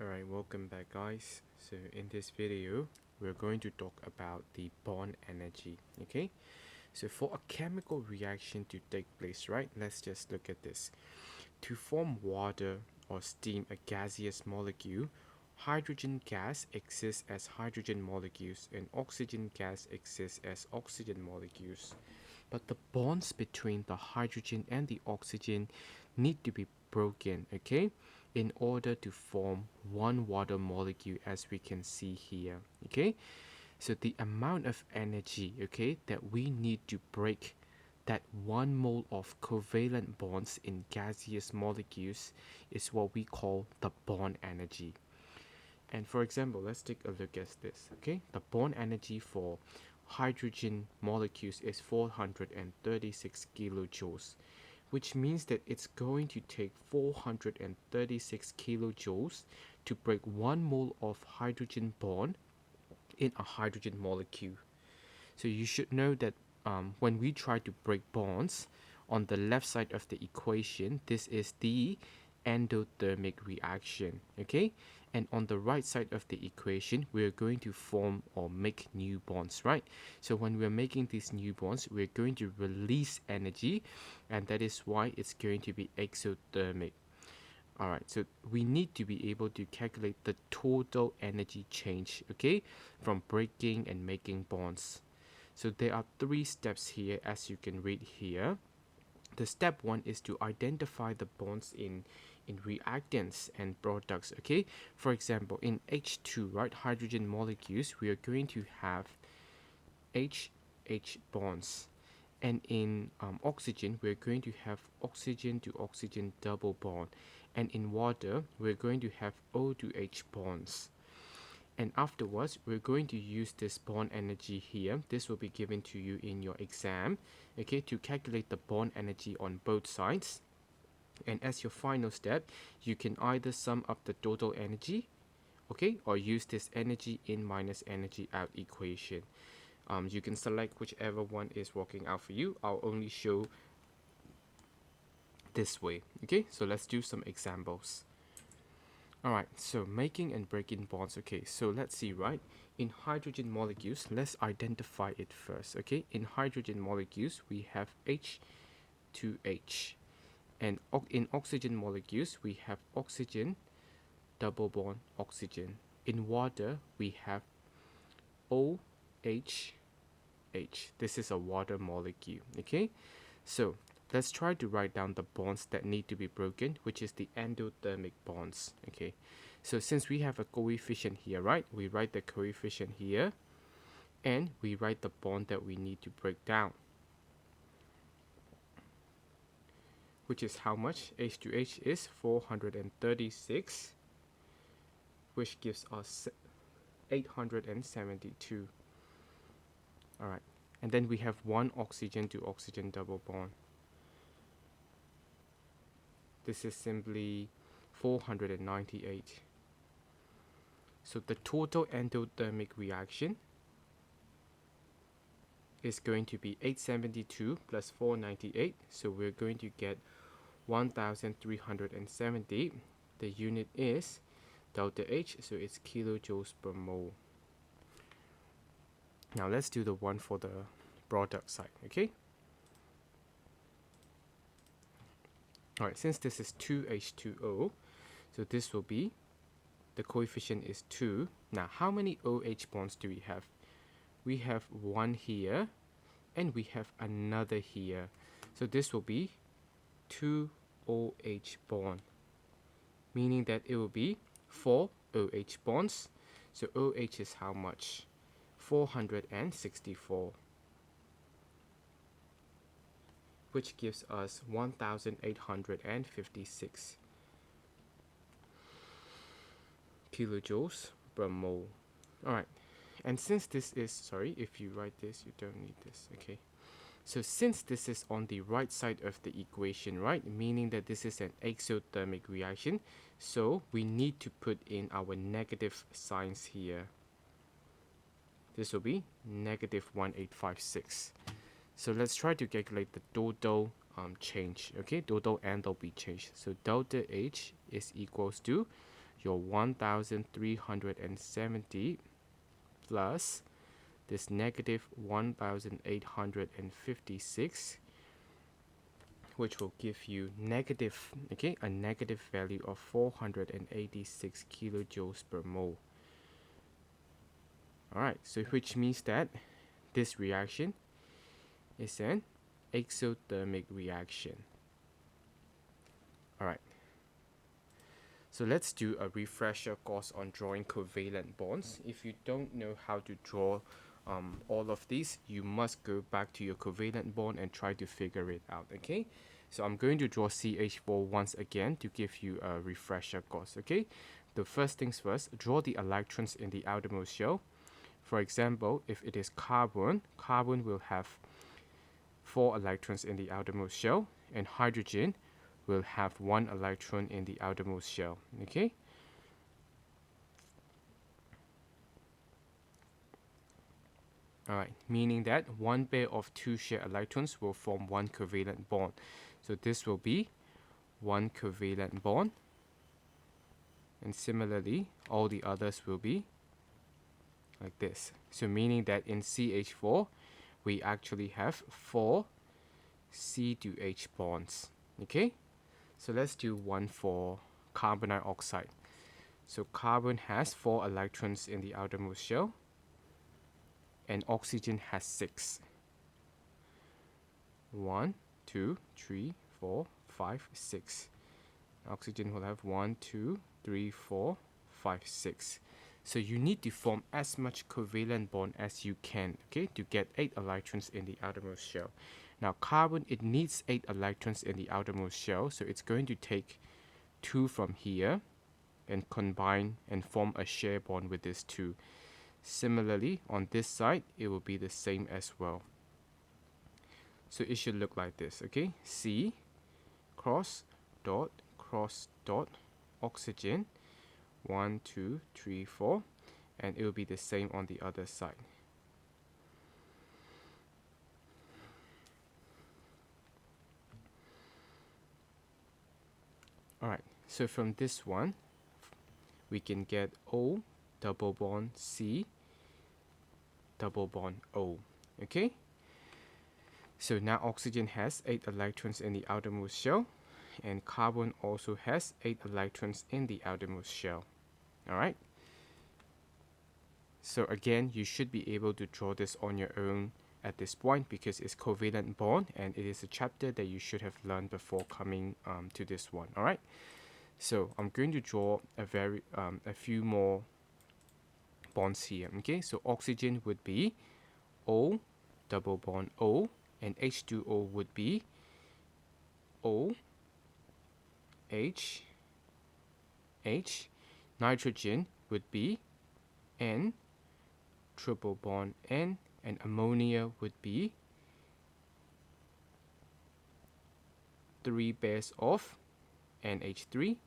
Alright, welcome back guys. So in this video, we're going to talk about the bond energy, okay? So for a chemical reaction to take place, right? Let's just look at this. To form water or steam, a gaseous molecule, hydrogen gas exists as hydrogen molecules and oxygen gas exists as oxygen molecules. But the bonds between the hydrogen and the oxygen need to be broken, okay, in order to form one water molecule, as we can see here, okay. So the amount of energy, okay, that we need to break that 1 mole of covalent bonds in gaseous molecules is what we call the bond energy. And for example, let's take a look at this, okay? The bond energy for hydrogen molecules is 436 kilojoules, which means that it's going to take 436 kilojoules to break 1 mole of hydrogen bond in a hydrogen molecule. So you should know that when we try to break bonds, on the left side of the equation, this is the endothermic reaction, okay? And on the right side of the equation, we're going to form or make new bonds, right? So when we're making these new bonds, we're going to release energy, and that is why it's going to be exothermic. Alright, so we need to be able to calculate the total energy change, okay, from breaking and making bonds. So there are 3 steps here, as you can read here. The step 1 is to identify the bonds in reactants and products, okay. For example, in H2, right, hydrogen molecules, we are going to have H bonds, and in oxygen, we're going to have oxygen to oxygen double bond, and in water, we're going to have O to H bonds. And afterwards, we're going to use this bond energy here. This will be given to you in your exam, okay, to calculate the bond energy on both sides. And as your final step, you can either sum up the total energy, okay, or use this energy in minus energy out equation. You can select whichever one is working out for you. I'll only show this way, okay. So let's do some examples. Alright, so making and breaking bonds. Okay, so let's see, right? In hydrogen molecules, let's identify it first, okay? In hydrogen molecules, we have H2H. And in oxygen molecules, we have oxygen, double bond, oxygen. In water, we have OH, H. This is a water molecule, okay? So let's try to write down the bonds that need to be broken, which is the endothermic bonds, okay? So since we have a coefficient here, right, we write the coefficient here, and we write the bond that we need to break down, which is how much? H to H is 436, which gives us 872. Alright, and then we have one oxygen to oxygen double bond. This is simply 498. So the total endothermic reaction is going to be 872 plus 498. So we're going to get 1370. The unit is delta H, so it's kilojoules per mole. Now let's do the one for the product side, okay? Alright, since this is 2H2O, so this will be, the coefficient is 2. Now, how many OH bonds do we have? We have one here, and we have another here. So this will be 2 OH bond, meaning that it will be 4 OH bonds. So OH is how much? 464. Which gives us 1856 kilojoules per mole. Alright, and since this is, sorry, if you write this, you don't need this, okay. So since this is on the right side of the equation, right, meaning that this is an exothermic reaction, so we need to put in our negative signs here. This will be negative 1856. So let's try to calculate the total change, okay, total enthalpy change. So delta H is equals to, your 1370 plus this negative 1856, which will give you negative, okay, a negative value of 486 kilojoules per mole. Alright, so which means that this reaction is an exothermic reaction. Alright, so let's do a refresher course on drawing covalent bonds. If you don't know how to draw all of these, you must go back to your covalent bond and try to figure it out, okay? So I'm going to draw CH4 once again to give you a refresher course, okay? The first things first, draw the electrons in the outermost shell. For example, if it is carbon, carbon will have 4 electrons in the outermost shell, and hydrogen will have 1 electron in the outermost shell, okay? Alright, meaning that one pair of 2 shared electrons will form 1 covalent bond. So this will be 1 covalent bond, and similarly all the others will be like this. So meaning that in CH4 we actually have 4 C to H bonds, okay? So let's do one for carbon dioxide. So carbon has 4 electrons in the outermost shell, and oxygen has 6. 1, 2, 3, 4, 5, 6. Oxygen will have 1, 2, 3, 4, 5, 6. So you need to form as much covalent bond as you can, okay, to get 8 electrons in the outermost shell. Now carbon, it needs 8 electrons in the outermost shell, so it's going to take 2 from here and combine and form a share bond with this 2. Similarly, on this side, it will be the same as well. So it should look like this, okay? C cross dot oxygen, 1, 2, 3, 4, and it will be the same on the other side. Alright, so from this one, we can get O double bond C double bond O, okay? So now oxygen has 8 electrons in the outermost shell, and carbon also has 8 electrons in the outermost shell. Alright? So again, you should be able to draw this on your own at this point because it's covalent bond, and it is a chapter that you should have learned before coming to this one. Alright? So I'm going to draw a few more bonds here. Okay, so oxygen would be O double bond O, and H2O would be O H H. Nitrogen would be N triple bond N, and ammonia would be 3 pairs of NH3,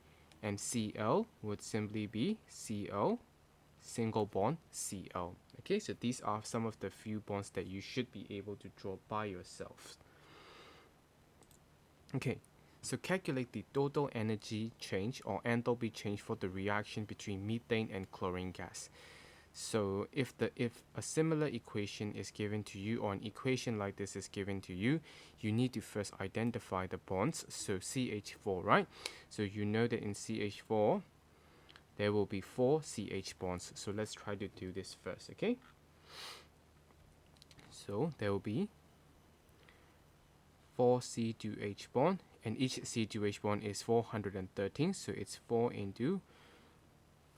and Cl would simply be Cl single bond Cl. Okay, so these are some of the few bonds that you should be able to draw by yourself. Okay, so calculate the total energy change or enthalpy change for the reaction between methane and chlorine gas. So if a similar equation is given to you, or an equation like this is given to you, you need to first identify the bonds. So CH4, right? So you know that in CH4 there will be 4 CH bonds. So let's try to do this first, okay? So there will be 4 C2H bond, and each C2H bond is 413, so it's 4 into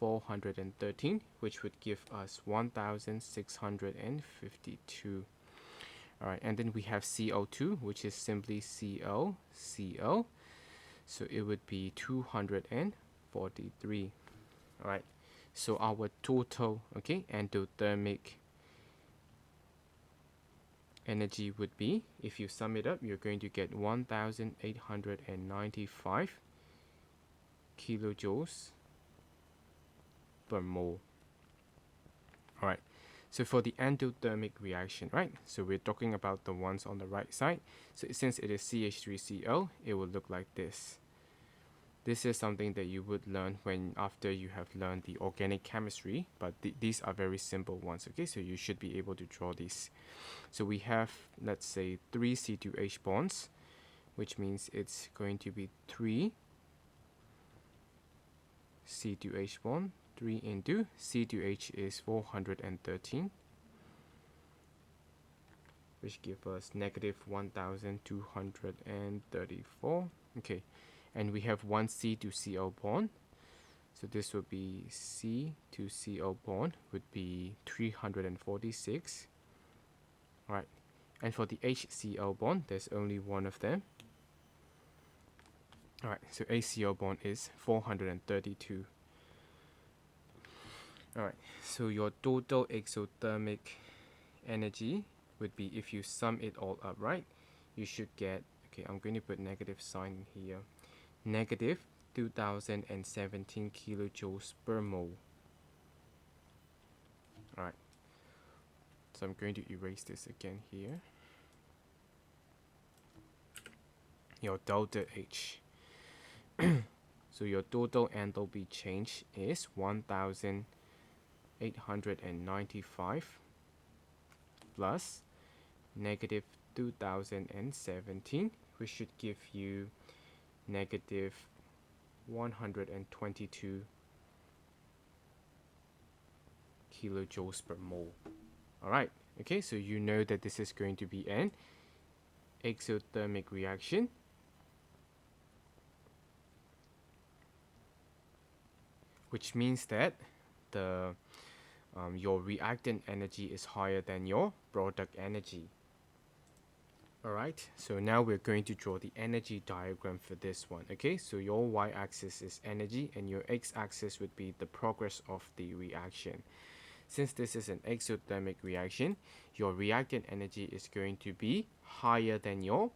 413, which would give us 1652. Alright, and then we have CO2, which is simply Cl. So it would be 243. Alright, so our total, okay, endothermic energy would be, if you sum it up, you're going to get 1895 kilojoules per mole. Alright, so for the endothermic reaction, right, so we're talking about the ones on the right side. So since it is CH3Cl, it will look like this. This is something that you would learn when after you have learned the organic chemistry, but these are very simple ones, okay? So you should be able to draw these. So we have, let's say, 3 C2H bonds, which means it's going to be 3 C2H bond, 3 into C2H is 413, which gives us negative 1234. Okay, and we have one C to Cl bond, so this would be C to Cl bond would be 346. All right, and for the HCl bond, there's only one of them. All right, so HCl bond is 432. All right, so your total exothermic energy would be, if you sum it all up, right, you should get, okay, I'm going to put negative sign here, negative 2017 kilojoules per mole. All right, so I'm going to erase this again here. Your delta H. So your total enthalpy change is 1895 plus negative 2017, which should give you negative 122 kilojoules per mole. Alright, okay, so you know that this is going to be an exothermic reaction. Which means that the your reactant energy is higher than your product energy. Alright, so now we're going to draw the energy diagram for this one. Okay, so your y-axis is energy and your x-axis would be the progress of the reaction. Since this is an exothermic reaction, your reactant energy is going to be higher than your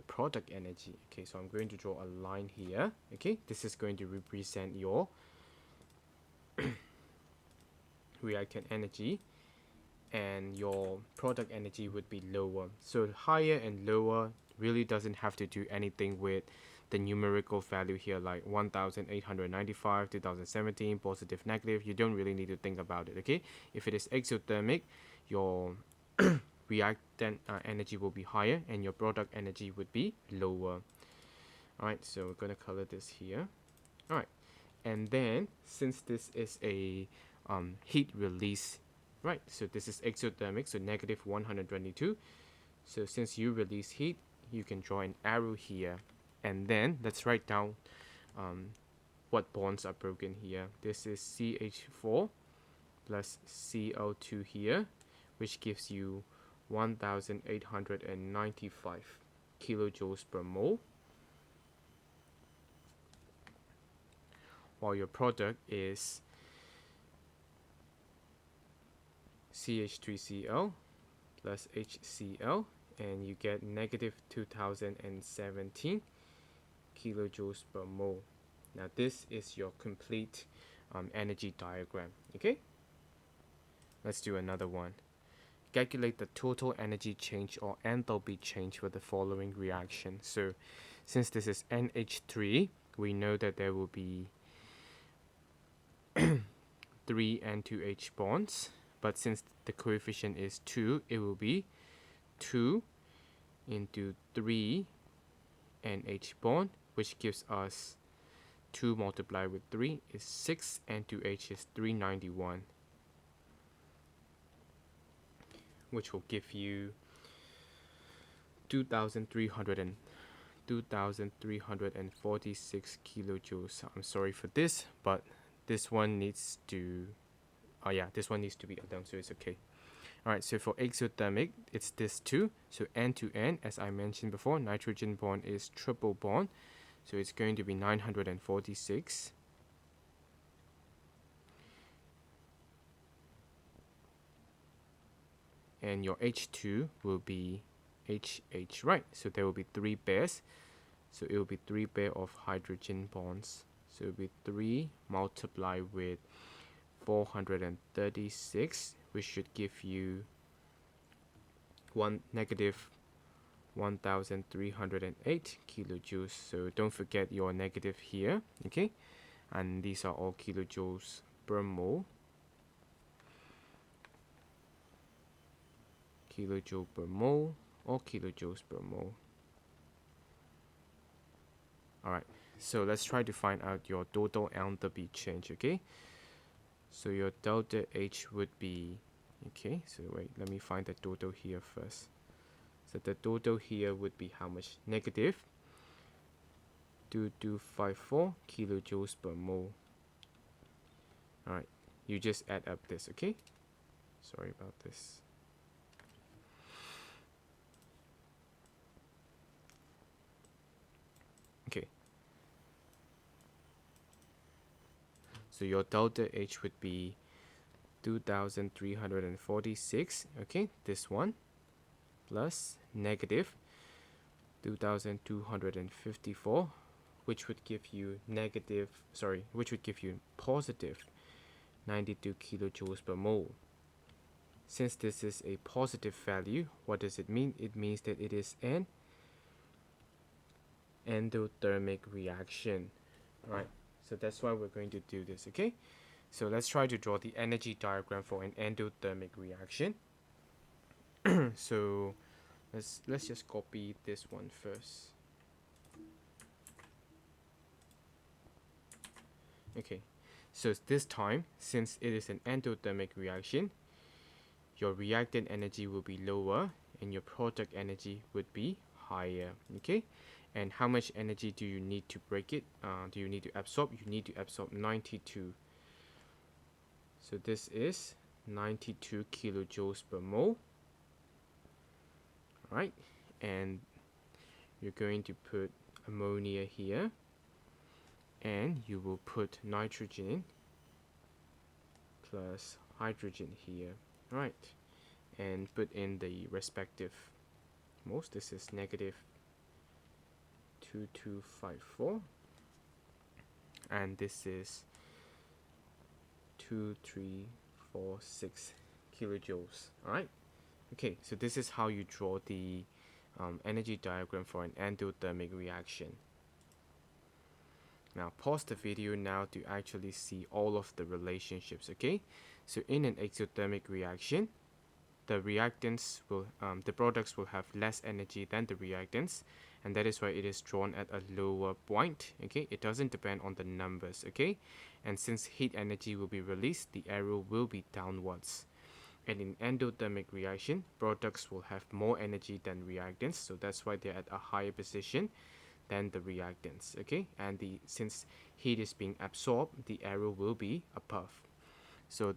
product energy. Okay, so I'm going to draw a line here. Okay, this is going to represent your reactant energy, and your product energy would be lower. So higher and lower really doesn't have to do anything with the numerical value here, like 1895, 2017, positive, negative. You don't really need to think about it, okay? If it is exothermic, your reactant energy will be higher and your product energy would be lower. Alright, so we're going to color this here. Alright, and then since this is a heat release, right, so this is exothermic, so negative 122. So since you release heat, you can draw an arrow here, and then let's write down what bonds are broken here. This is CH4 plus CO2 here, which gives you 1895 kilojoules per mole, while your product is CH3Cl plus HCl, and you get negative 2017 kilojoules per mole. Now this is your complete energy diagram. Okay, let's do another one. Calculate the total energy change or enthalpy change for the following reaction. So since this is NH3, we know that there will be 3 N2H bonds, but since the coefficient is 2, it will be 2 into 3 NH bond, which gives us 2 multiplied with 3 is 6, N2H is 391, which will give you 2,346 kilojoules. I'm sorry for this, but this one needs to this one needs to be done, so it's okay. Alright, so for exothermic, it's this two. So N to N, as I mentioned before, nitrogen bond is triple bond, so it's going to be 946. And your H2 will be HH, right? So there will be 3 pairs. So it will be 3 pair of hydrogen bonds. So it will be 3 multiplied with 436, which should give you negative 1308 kilojoules. So don't forget your negative here, okay? And these are all kilojoules per mole. Kilojoule per mole or kilojoules per mole. Alright, so let's try to find out your total enthalpy change, okay? So your delta H would be, okay, so wait, let me find the total here first. So the total here would be how much? Negative 2254 kilojoules per mole. Alright, you just add up this, okay? Sorry about this. Okay. So your delta H would be 2346, okay, this one, plus negative 2254, which would give you positive 92 kilojoules per mole. Since this is a positive value, what does it mean? It means that it is an endothermic reaction. Alright, so that's why we're going to do this, okay? So let's try to draw the energy diagram for an endothermic reaction. So let's just copy this one first. Okay, so this time, since it is an endothermic reaction, your reactant energy will be lower and your product energy would be higher, okay? And how much energy do you need to break it? Do you need to absorb? You need to absorb 92. So this is 92 kilojoules per mole. Alright, and you're going to put ammonia here, and you will put nitrogen plus hydrogen here. Alright, and put in the respective moles. This is negative 2254, and this is 2346 kilojoules. Alright, okay, so this is how you draw the energy diagram for an endothermic reaction. Now pause the video now to actually see all of the relationships, okay? So in an exothermic reaction, the reactants will, the products will have less energy than the reactants, and that is why it is drawn at a lower point, okay? It doesn't depend on the numbers, okay? And since heat energy will be released, the arrow will be downwards. And in endothermic reaction, products will have more energy than reactants, so that's why they're at a higher position than the reactants, okay? And since heat is being absorbed, the arrow will be above. So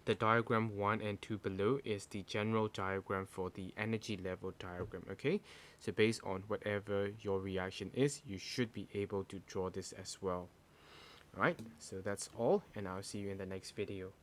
the diagram 1 and 2 below is the general diagram for the energy level diagram, okay? So based on whatever your reaction is, you should be able to draw this as well. Alright, so that's all, and I'll see you in the next video.